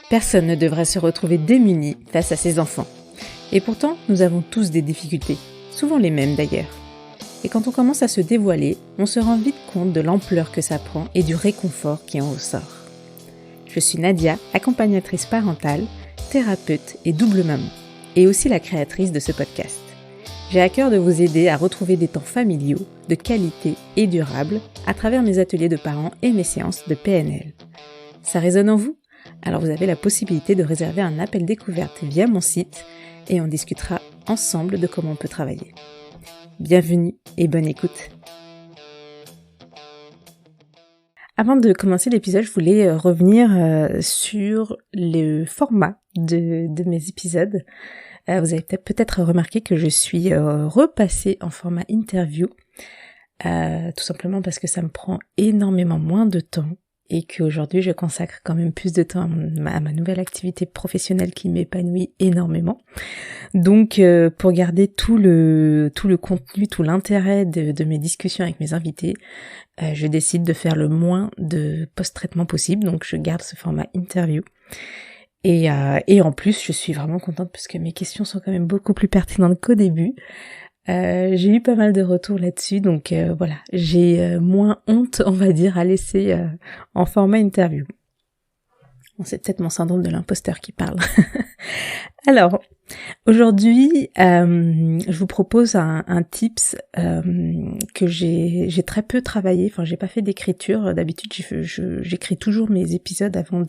Personne ne devrait se retrouver démuni face à ses enfants. Et pourtant, nous avons tous des difficultés, souvent les mêmes d'ailleurs. Et quand on commence à se dévoiler, on se rend vite compte de l'ampleur que ça prend et du réconfort qui en ressort. Je suis Nadia, accompagnatrice parentale, thérapeute et double maman, et aussi la créatrice de ce podcast. J'ai à cœur de vous aider à retrouver des temps familiaux, de qualité et durables à travers mes ateliers de parents et mes séances de PNL. Ça résonne en vous ? Alors vous avez la possibilité de réserver un appel découverte via mon site et on discutera ensemble de comment on peut travailler. Bienvenue et bonne écoute. Avant de commencer l'épisode, je voulais revenir sur le format de mes épisodes. Vous avez peut-être remarqué que je suis repassée en format interview, tout simplement parce que ça me prend énormément moins de temps et qu'aujourd'hui je consacre quand même plus de temps à ma nouvelle activité professionnelle qui m'épanouit énormément. Donc pour garder tout le contenu, tout l'intérêt de mes discussions avec mes invités, je décide de faire le moins de post-traitement possible, donc je garde ce format interview. Et en plus, je suis vraiment contente parce que mes questions sont quand même beaucoup plus pertinentes qu'au début. J'ai eu pas mal de retours là-dessus, donc voilà, j'ai moins honte, on va dire, à laisser en format interview. Bon, c'est peut-être mon syndrome de l'imposteur qui parle. Alors, aujourd'hui, je vous propose un tips que j'ai très peu travaillé. Enfin, j'ai pas fait d'écriture. D'habitude, j'écris toujours mes épisodes avant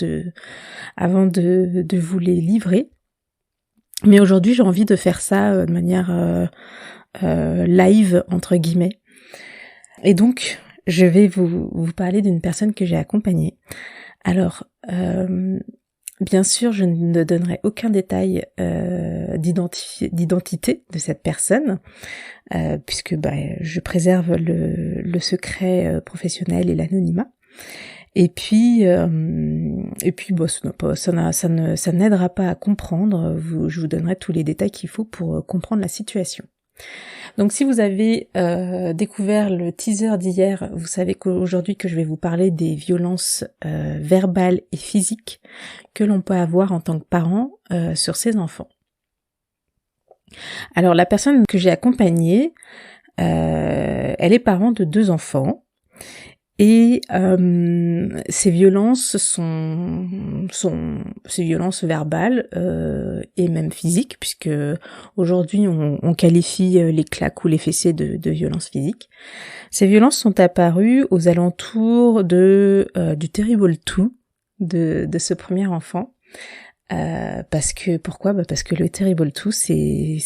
de vous les livrer. Mais aujourd'hui, j'ai envie de faire ça de manière live entre guillemets. Et donc, je vais vous parler d'une personne que j'ai accompagnée. Alors, bien sûr, je ne donnerai aucun détail d'identité de cette personne, puisque je préserve le secret professionnel et l'anonymat. Et puis ça n'aidera pas à comprendre. Je vous donnerai tous les détails qu'il faut pour comprendre la situation. Donc si vous avez découvert le teaser d'hier, vous savez qu'aujourd'hui que je vais vous parler des violences verbales et physiques que l'on peut avoir en tant que parent sur ses enfants. Alors la personne que j'ai accompagnée, elle est parent de 2 enfants. Et ces violences ces violences verbales et même physiques, puisque aujourd'hui on qualifie les claques ou les fessées de violences physiques. Ces violences sont apparues aux alentours du Terrible 2 de ce premier enfant. Pourquoi ? Parce que le Terrible 2, c'est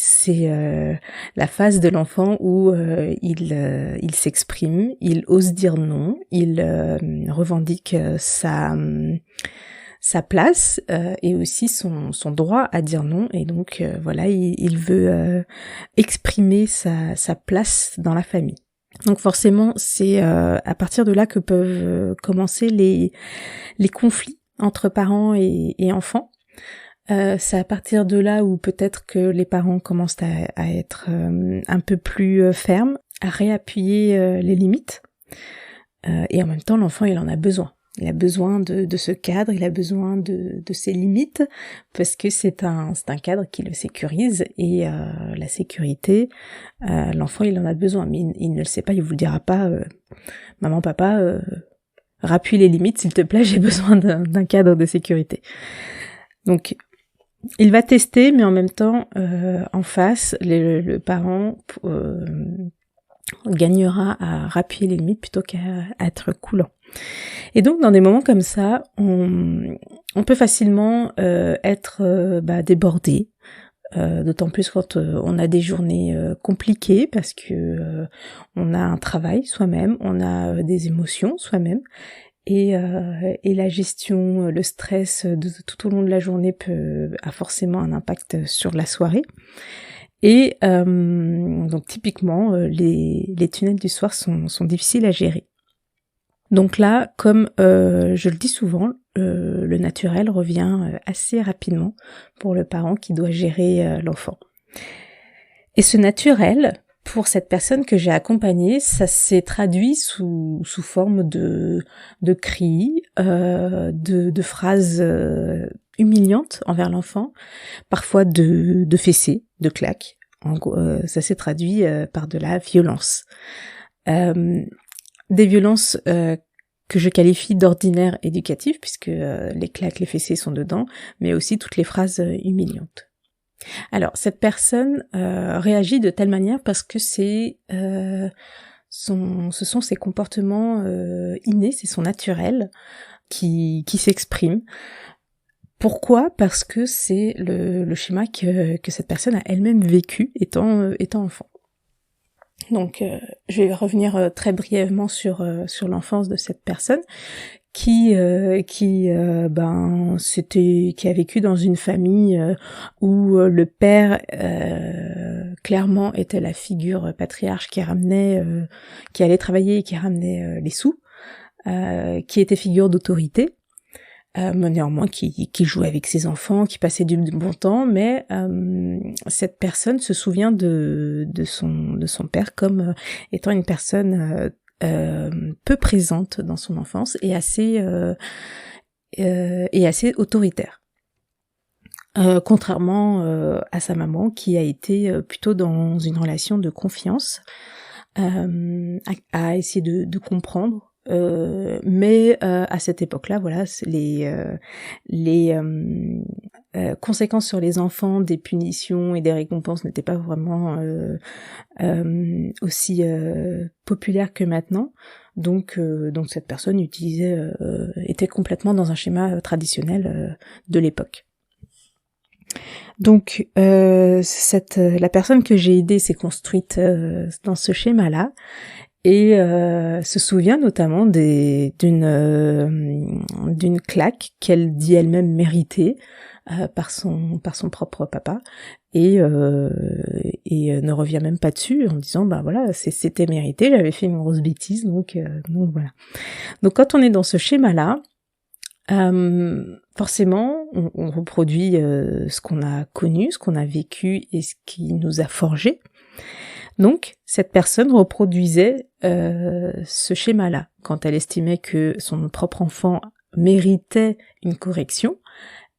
la phase de l'enfant où il s'exprime, il ose dire non, il revendique sa place et aussi son droit à dire non, et donc voilà, il veut exprimer sa place dans la famille. Donc forcément, c'est à partir de là que peuvent commencer les conflits entre parents et enfants. C'est à partir de là où peut-être que les parents commencent à être un peu plus fermes, à réappuyer les limites. Et en même temps, l'enfant, il en a besoin. Il a besoin de ce cadre, il a besoin de ses limites, parce que c'est un cadre qui le sécurise, et la sécurité, l'enfant, il en a besoin, mais il ne le sait pas, il vous le dira pas, maman, papa, rappuie les limites, s'il te plaît, j'ai besoin d'un cadre de sécurité. Donc, il va tester, mais en même temps, en face, le parent gagnera à rappuyer les limites plutôt qu'à être coulant. Et donc, dans des moments comme ça, on peut facilement être débordé, d'autant plus quand on a des journées compliquées, parce que on a un travail soi-même, on a des émotions soi-même. Et la gestion, le stress tout au long de la journée a forcément un impact sur la soirée. Et donc typiquement, les tunnels du soir sont difficiles à gérer. Donc là, comme je le dis souvent, le naturel revient assez rapidement pour le parent qui doit gérer l'enfant. Et ce naturel, pour cette personne que j'ai accompagnée, ça s'est traduit sous forme de cris, de phrases humiliantes envers l'enfant, parfois de fessées, de claques. En gros, ça s'est traduit par de la violence. Des violences que je qualifie d'ordinaire éducatif, puisque les claques, les fessées sont dedans, mais aussi toutes les phrases humiliantes. Alors, cette personne réagit de telle manière parce que ce sont ses comportements innés, c'est son naturel qui s'exprime. Pourquoi ? Parce que c'est le schéma que cette personne a elle-même vécu étant enfant. Donc, je vais revenir très brièvement sur l'enfance de cette personne qui a vécu dans une famille où le père clairement était la figure patriarche qui allait travailler et qui ramenait les sous, qui était figure d'autorité. Mais néanmoins qui jouait avec ses enfants, qui passait du bon temps, mais cette personne se souvient de son père comme étant une personne peu présente dans son enfance et assez autoritaire. Contrairement à sa maman qui a été plutôt dans une relation de confiance, à essayer de comprendre. Mais à cette époque-là, voilà, les conséquences sur les enfants des punitions et des récompenses n'étaient pas vraiment aussi populaires que maintenant. Donc cette personne était complètement dans un schéma traditionnel de l'époque. Donc la personne que j'ai aidée s'est construite dans ce schéma-là. Et se souvient notamment d'une claque qu'elle dit elle-même méritée par son propre papa et ne revient même pas dessus en disant bah voilà c'était mérité, j'avais fait une grosse bêtise donc voilà. Donc quand on est dans ce schéma-là, forcément on reproduit ce qu'on a connu, ce qu'on a vécu et ce qui nous a forgé. Donc, cette personne reproduisait ce schéma-là. Quand elle estimait que son propre enfant méritait une correction,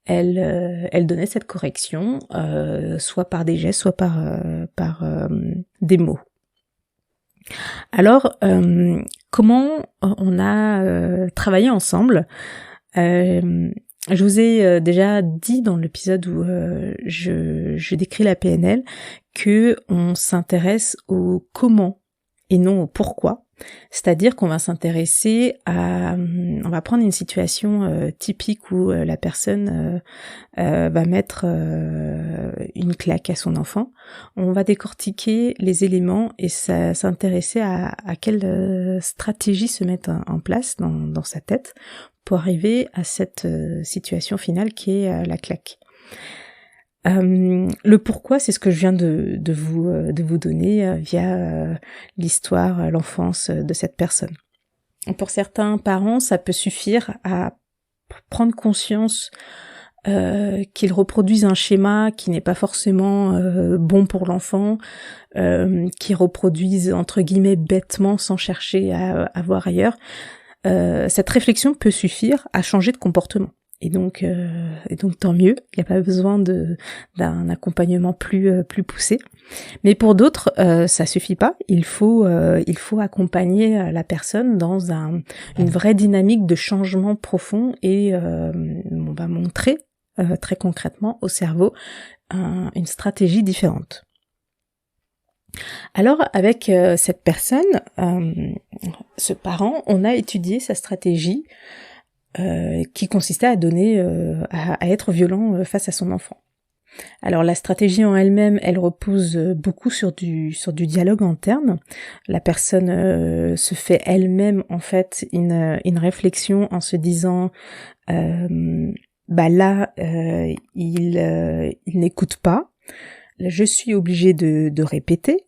elle donnait cette correction, soit par des gestes, soit par des mots. Alors, comment on a travaillé ensemble ? Je vous ai déjà dit dans l'épisode où je décris la PNL que on s'intéresse au comment et non au pourquoi. C'est-à-dire qu'on va s'intéresser on va prendre une situation typique où la personne va mettre une claque à son enfant. On va décortiquer les éléments et s'intéresser à quelle stratégie se mettre en place dans sa tête pour arriver à cette situation finale qui est la claque. Le pourquoi, c'est ce que je viens de vous donner via l'histoire, l'enfance de cette personne. Pour certains parents, ça peut suffire à prendre conscience qu'ils reproduisent un schéma qui n'est pas forcément bon pour l'enfant, qu'ils reproduisent entre guillemets bêtement sans chercher à voir ailleurs. Cette réflexion peut suffire à changer de comportement. Et donc tant mieux, il n'y a pas besoin d'un accompagnement plus poussé. Mais pour d'autres, ça suffit pas. Il faut accompagner la personne dans une vraie dynamique de changement profond et on va montrer très concrètement au cerveau une stratégie différente. Alors avec cette personne, ce parent, on a étudié sa stratégie qui consistait à à être violent face à son enfant. Alors la stratégie en elle-même, elle repose beaucoup sur du dialogue interne. La personne se fait elle-même en fait une réflexion en se disant il n'écoute pas. Je suis obligée de répéter.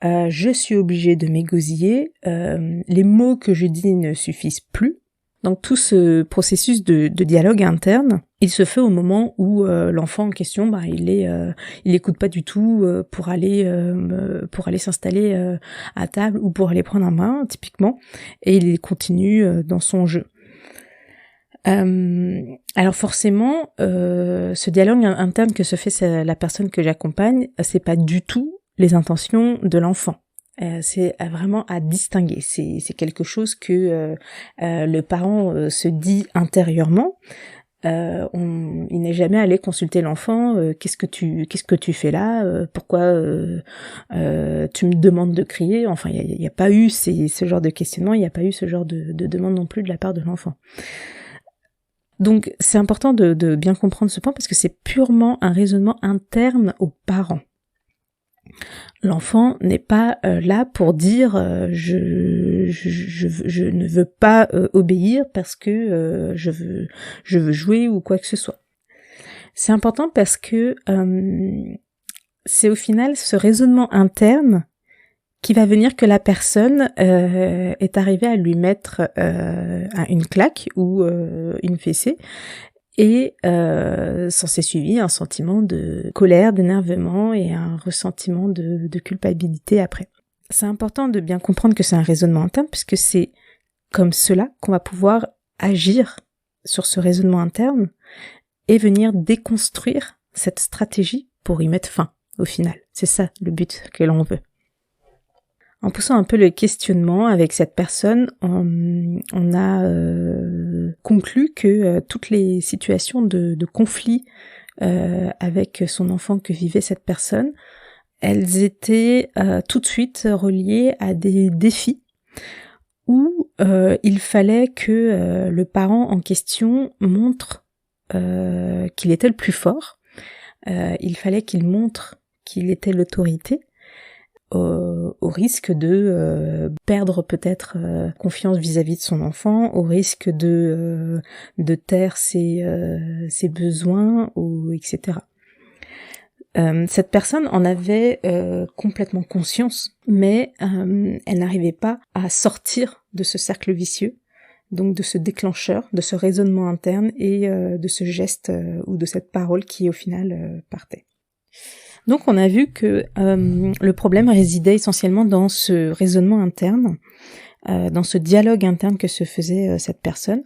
Je suis obligée de m'égosiller. Les mots que je dis ne suffisent plus. Donc tout ce processus de dialogue interne, il se fait au moment où l'enfant en question, il écoute pas du tout pour aller s'installer à table ou pour aller prendre un bain typiquement, et il continue dans son jeu. Alors forcément, ce dialogue interne que se fait la personne que j'accompagne, c'est pas du tout les intentions de l'enfant. C'est vraiment à distinguer. C'est quelque chose que le parent se dit intérieurement. Il n'est jamais allé consulter l'enfant. Qu'est-ce que tu fais là, pourquoi tu me demandes de crier. Enfin, il y a pas eu ce genre de questionnement. Il n'y a pas eu ce genre de demande non plus de la part de l'enfant. Donc c'est important de bien comprendre ce point parce que c'est purement un raisonnement interne aux parents. L'enfant n'est pas là pour dire je ne veux pas obéir parce que je veux jouer ou quoi que ce soit. C'est important parce que c'est au final ce raisonnement interne qui va venir que la personne est arrivée à lui mettre une claque ou une fessée, et s'en s'est suivi un sentiment de colère, d'énervement et un ressentiment de culpabilité après. C'est important de bien comprendre que c'est un raisonnement interne, puisque c'est comme cela qu'on va pouvoir agir sur ce raisonnement interne et venir déconstruire cette stratégie pour y mettre fin au final. C'est ça le but que l'on veut. En poussant un peu le questionnement avec cette personne, on a conclu que toutes les situations de conflit avec son enfant que vivait cette personne, elles étaient tout de suite reliées à des défis où il fallait que le parent en question montre qu'il était le plus fort, il fallait qu'il montre qu'il était l'autorité, au risque de perdre peut-être confiance vis-à-vis de son enfant, au risque de taire ses besoins, etc. Cette personne en avait complètement conscience, mais elle n'arrivait pas à sortir de ce cercle vicieux, donc de ce déclencheur, de ce raisonnement interne et de ce geste ou de cette parole qui au final partait. Donc on a vu que le problème résidait essentiellement dans ce raisonnement interne, dans ce dialogue interne que se faisait cette personne.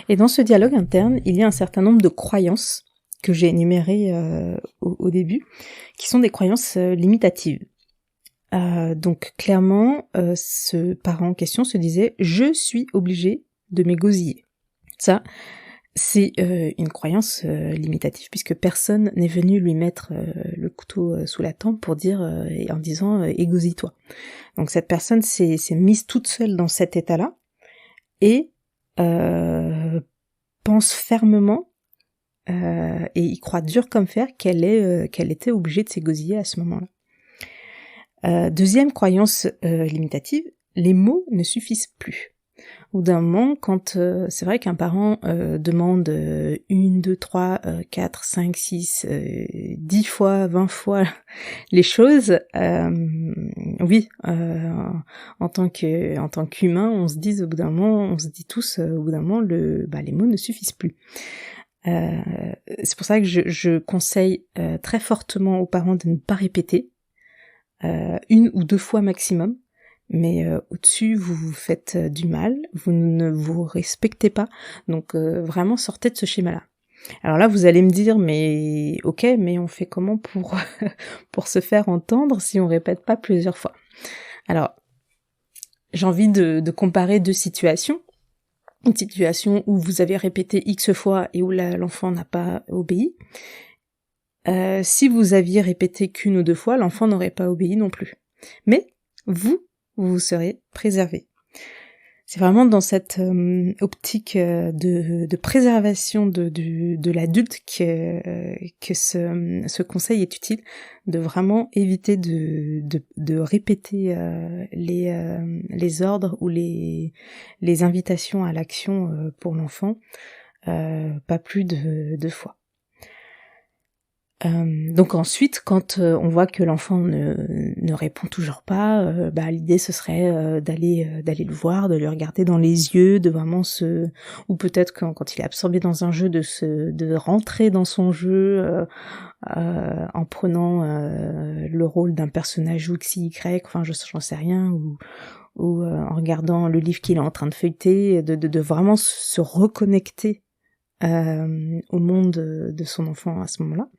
Et dans ce dialogue interne, il y a un certain nombre de croyances que j'ai énumérées au début, qui sont des croyances limitatives. Donc clairement, ce parent en question se disait « je suis obligé de m'égosiller ». Ça, c'est une croyance limitative, puisque personne n'est venu lui mettre le couteau sous la tempe pour dire en disant égosille-toi. Donc cette personne s'est mise toute seule dans cet état-là et pense fermement et y croit dur comme fer qu'elle était obligée de s'égosiller à ce moment-là. Deuxième croyance limitative, les mots ne suffisent plus. Au bout d'un moment, quand c'est vrai qu'un parent demande 1, 2, 3, 4, 5, 6, 10 fois, 20 fois les choses, oui, en tant qu'humain, on se dit au bout d'un moment, on se dit tous au bout d'un moment, les mots ne suffisent plus. C'est pour ça que je conseille très fortement aux parents de ne pas répéter, 1 ou 2 fois maximum. Mais au-dessus, vous vous faites du mal, vous ne vous respectez pas, donc vraiment sortez de ce schéma-là. Alors là, vous allez me dire, mais ok, mais on fait comment pour pour se faire entendre si on répète pas plusieurs fois? Alors, j'ai envie de comparer deux situations. Une situation où vous avez répété X fois et où l'enfant n'a pas obéi. Si vous aviez répété qu'1 ou 2 fois, l'enfant n'aurait pas obéi non plus. Mais vous serez préservé. C'est vraiment dans cette optique de préservation de l'adulte que ce conseil est utile, de vraiment éviter de répéter les ordres ou les invitations à l'action pour l'enfant, pas plus de 2 fois. Donc ensuite, quand on voit que l'enfant ne répond toujours pas, l'idée ce serait d'aller le voir, de le regarder dans les yeux, de vraiment ou peut-être quand il est absorbé dans un jeu, de rentrer dans son jeu en prenant le rôle d'un personnage X, Y, enfin j'en sais rien, ou en regardant le livre qu'il est en train de feuilleter, de vraiment se reconnecter au monde de son enfant à ce moment-là,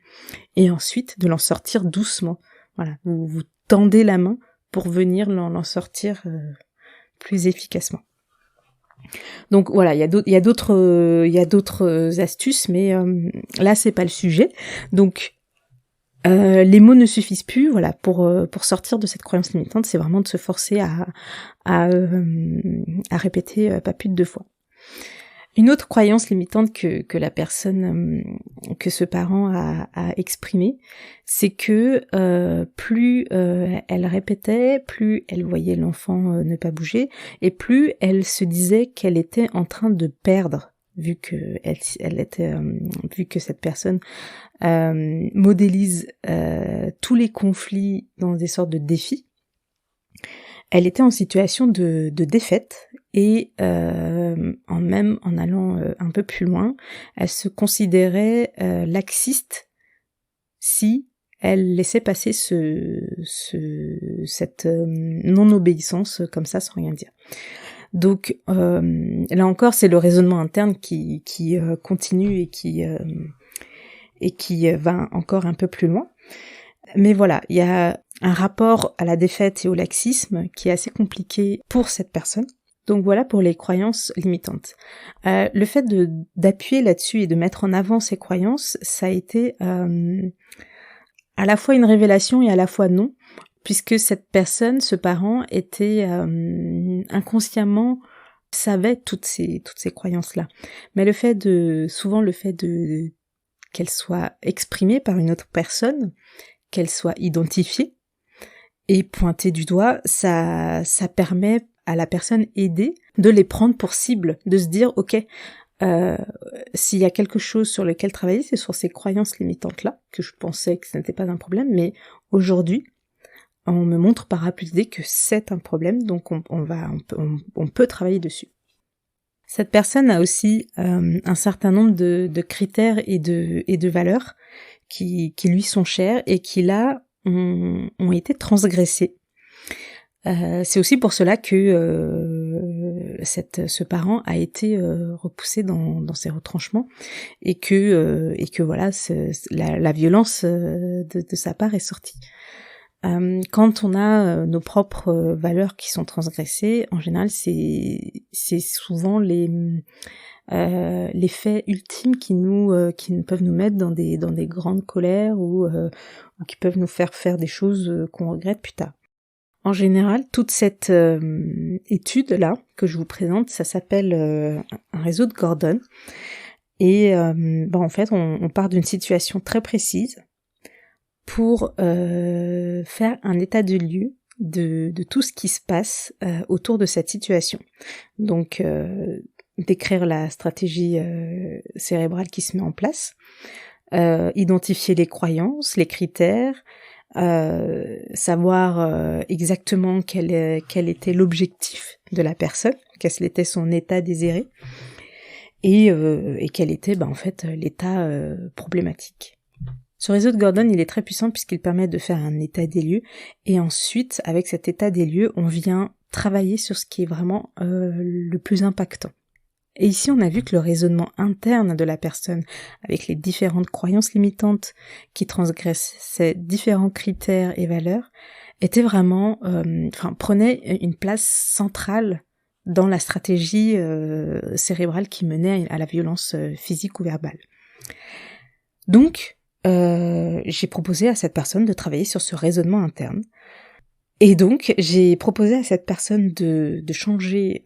et ensuite de l'en sortir doucement. Voilà, vous tendez la main pour venir l'en sortir plus efficacement. Donc voilà, il y a d'autres astuces, mais là c'est pas le sujet. Donc les mots ne suffisent plus, voilà, pour sortir de cette croyance limitante, c'est vraiment de se forcer à répéter pas plus de 2 fois. Une autre croyance limitante que la personne, que ce parent a exprimée, c'est que plus elle répétait, plus elle voyait l'enfant ne pas bouger, et plus elle se disait qu'elle était en train de perdre, vu que cette personne modélise tous les conflits dans des sortes de défis. Elle était en situation de défaite et en allant un peu plus loin, elle se considérait laxiste si elle laissait passer cette non-obéissance comme ça sans rien dire. Donc là encore, c'est le raisonnement interne qui continue et qui va encore un peu plus loin. Mais voilà, il y a un rapport à la défaite et au laxisme qui est assez compliqué pour cette personne. Donc voilà pour les croyances limitantes. Le fait d'appuyer là-dessus et de mettre en avant ces croyances, ça a été à la fois une révélation et à la fois non, puisque cette personne, ce parent, était inconsciemment savait toutes ces croyances-là. Mais souvent le fait qu'elles soient exprimées par une autre personne, qu'elles soient identifiées et pointées du doigt, ça permet à la personne aidée de les prendre pour cible, de se dire ok, s'il y a quelque chose sur lequel travailler, c'est sur ces croyances limitantes-là, que je pensais que ce n'était pas un problème, mais aujourd'hui, on me montre par A plus D que c'est un problème, donc on peut travailler dessus. Cette personne a aussi un certain nombre de critères et de valeurs qui lui sont chers et qui là ont été transgressés. C'est aussi pour cela que ce parent a été repoussé dans ses retranchements et que voilà, la violence de sa part est sortie. Quand on a nos propres valeurs qui sont transgressées, en général, c'est souvent les faits ultimes qui peuvent nous mettre dans des grandes colères ou qui peuvent nous faire des choses qu'on regrette plus tard. En général, toute cette étude-là que je vous présente, ça s'appelle un réseau de Gordon. Et en fait, on part d'une situation très précise pour faire un état de lieu de tout ce qui se passe autour de cette situation. Donc, décrire la stratégie cérébrale qui se met en place, identifier les croyances, les critères, savoir exactement quel était l'objectif de la personne, quel était son état désiré, et quel était en fait l'état problématique. Ce réseau de Gordon, il est très puissant puisqu'il permet de faire un état des lieux, et ensuite, avec cet état des lieux, on vient travailler sur ce qui est vraiment le plus impactant. Et ici, on a vu que le raisonnement interne de la personne, avec les différentes croyances limitantes qui transgressent ces différents critères et valeurs, était vraiment, prenait une place centrale dans la stratégie cérébrale qui menait à la violence physique ou verbale. Donc, j'ai proposé à cette personne de travailler sur ce raisonnement interne. Et donc, j'ai proposé à cette personne de changer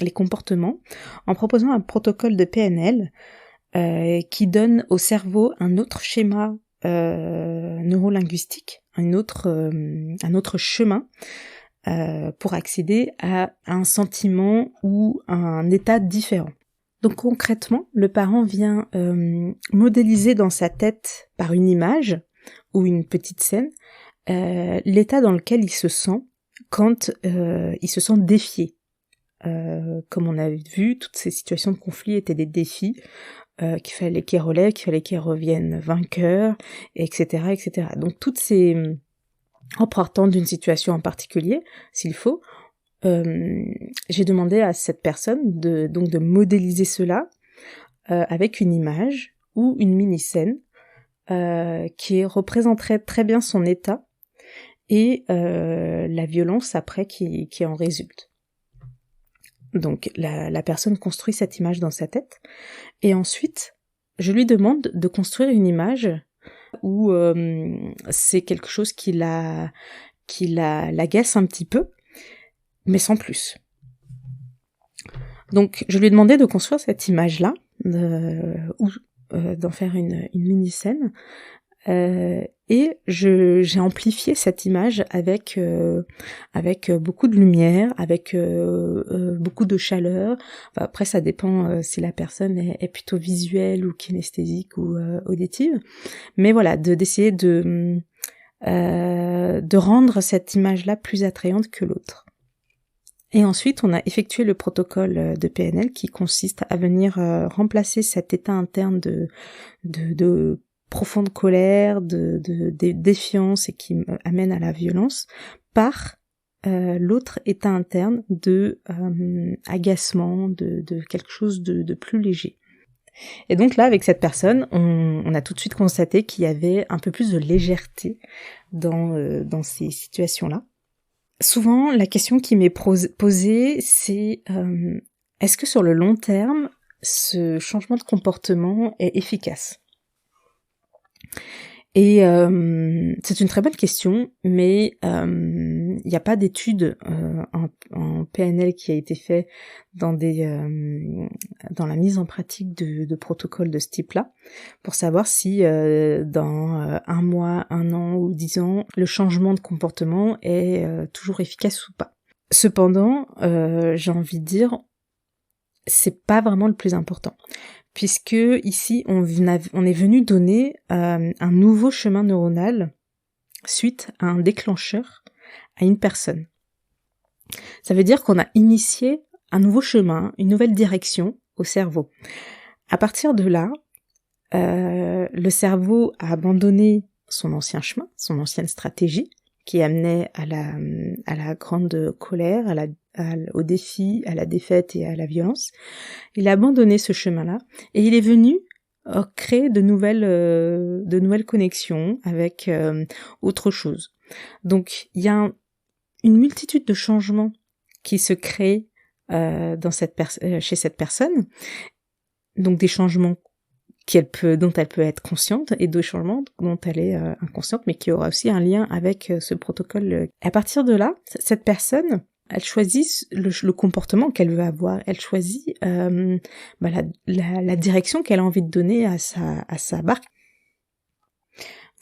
les comportements en proposant un protocole de PNL qui donne au cerveau un autre schéma neurolinguistique, un autre chemin pour accéder à un sentiment ou un état différent. Donc concrètement, le parent vient modéliser dans sa tête par une image ou une petite scène l'état dans lequel il se sent quand il se sent défié. Comme on a vu, toutes ces situations de conflit étaient des défis qu'il fallait qu'ils relèvent, qu'il fallait qu'ils reviennent vainqueurs, etc., etc. Donc toutes ces... En partant d'une situation en particulier, s'il faut, j'ai demandé à cette personne de modéliser cela avec une image ou une mini-scène qui représenterait très bien son état et la violence après qui en résulte. Donc la personne construit cette image dans sa tête et ensuite je lui demande de construire une image où c'est quelque chose qui l'agace un petit peu, mais sans plus. Donc je lui ai demandé de construire cette image-là, ou d'en faire une mini-scène, et j'ai amplifié cette image avec beaucoup de lumière, avec beaucoup de chaleur. Enfin, après ça dépend si la personne est plutôt visuelle ou kinesthésique ou auditive, mais voilà, d'essayer de rendre cette image-là plus attrayante que l'autre. Et ensuite, on a effectué le protocole de PNL qui consiste à venir remplacer cet état interne de profonde colère, de défiance et qui amène à la violence par l'autre état interne de agacement, de quelque chose de plus léger. Et donc là, avec cette personne, on a tout de suite constaté qu'il y avait un peu plus de légèreté dans ces situations-là. Souvent, la question qui m'est posée, c'est est-ce que sur le long terme, ce changement de comportement est efficace ? Et c'est une très bonne question, mais il n'y a pas d'étude en PNL qui a été fait dans la mise en pratique de protocoles de ce type-là, pour savoir si dans 1 mois, 1 an ou 10 ans, le changement de comportement est toujours efficace ou pas. Cependant, j'ai envie de dire, c'est pas vraiment le plus important. Puisque ici, on est venu donner un nouveau chemin neuronal suite à un déclencheur à une personne. Ça veut dire qu'on a initié un nouveau chemin, une nouvelle direction au cerveau. À partir de là, le cerveau a abandonné son ancien chemin, son ancienne stratégie, qui amenait à la grande colère, au défi, à la défaite et à la violence. Il a abandonné ce chemin-là et il est venu créer de nouvelles connexions avec autre chose. Donc il y a une multitude de changements qui se créent chez cette personne. Donc des changements dont elle peut être consciente et d'autres changements dont elle est inconsciente, mais qui aura aussi un lien avec ce protocole. À partir de là, cette personne, elle choisit le comportement qu'elle veut avoir, elle choisit la direction qu'elle a envie de donner à sa barque.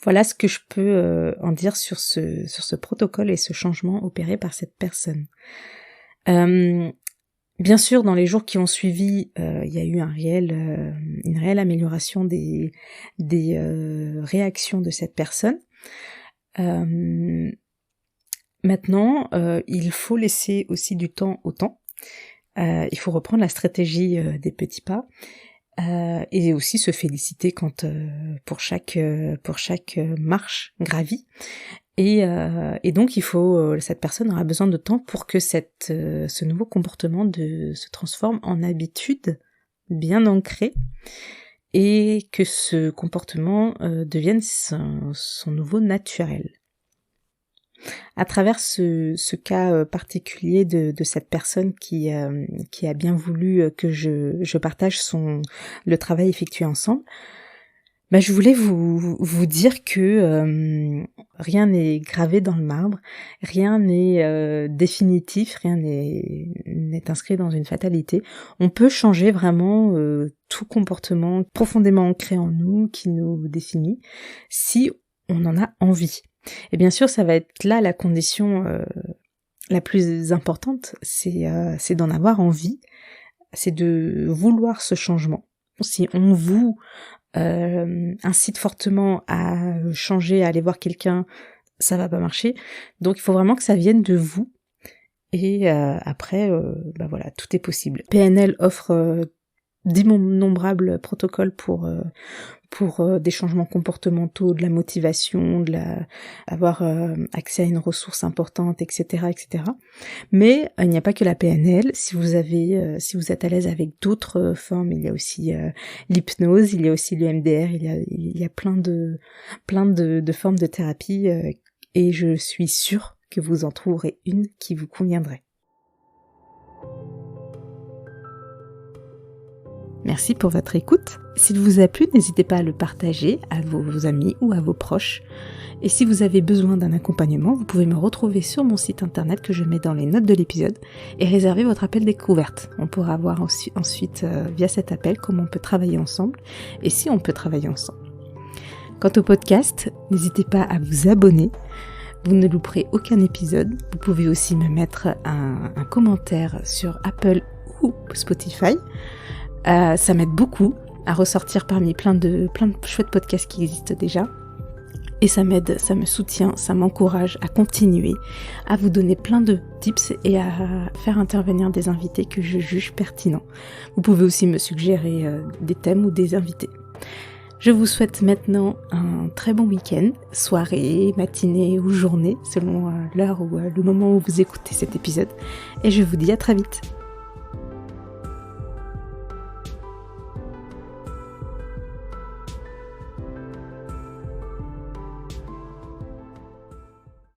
Voilà ce que je peux en dire sur ce protocole et ce changement opéré par cette personne. Bien sûr, dans les jours qui ont suivi, il y a eu une réelle amélioration des réactions de cette personne. Maintenant, il faut laisser aussi du temps au temps. Il faut reprendre la stratégie des petits pas et aussi se féliciter pour chaque marche gravie. Et donc cette personne aura besoin de temps pour que ce nouveau comportement se transforme en habitude bien ancrée et que ce comportement devienne son nouveau naturel. À travers ce cas particulier de cette personne qui a bien voulu que je partage le travail effectué ensemble, je voulais vous dire que rien n'est gravé dans le marbre, rien n'est définitif, rien n'est inscrit dans une fatalité. On peut changer vraiment tout comportement profondément ancré en nous, qui nous définit, si on en a envie. Et bien sûr, ça va être là la condition la plus importante, c'est d'en avoir envie, c'est de vouloir ce changement. Si on vous incite fortement à changer, à aller voir quelqu'un, ça va pas marcher. Donc il faut vraiment que ça vienne de vous. Et après, voilà, tout est possible. PNL offre d'innombrables protocoles pour des changements comportementaux, de la motivation, avoir accès à une ressource importante, etc., etc. Mais il n'y a pas que la PNL. Si vous êtes à l'aise avec d'autres formes, il y a aussi l'hypnose, il y a aussi le MDR, il y a plein de formes de thérapie et je suis sûre que vous en trouverez une qui vous conviendrait. Merci pour votre écoute. S'il vous a plu, n'hésitez pas à le partager à vos amis ou à vos proches. Et si vous avez besoin d'un accompagnement, vous pouvez me retrouver sur mon site internet que je mets dans les notes de l'épisode et réserver votre appel découverte. On pourra voir ensuite via cet appel comment on peut travailler ensemble et si on peut travailler ensemble. Quant au podcast, n'hésitez pas à vous abonner. Vous ne louperez aucun épisode. Vous pouvez aussi me mettre un commentaire sur Apple ou Spotify. Ça m'aide beaucoup à ressortir parmi plein de chouettes podcasts qui existent déjà. Et ça m'aide, ça me soutient, ça m'encourage à continuer, à vous donner plein de tips et à faire intervenir des invités que je juge pertinents. Vous pouvez aussi me suggérer des thèmes ou des invités. Je vous souhaite maintenant un très bon week-end, soirée, matinée ou journée, selon l'heure ou le moment où vous écoutez cet épisode. Et je vous dis à très vite.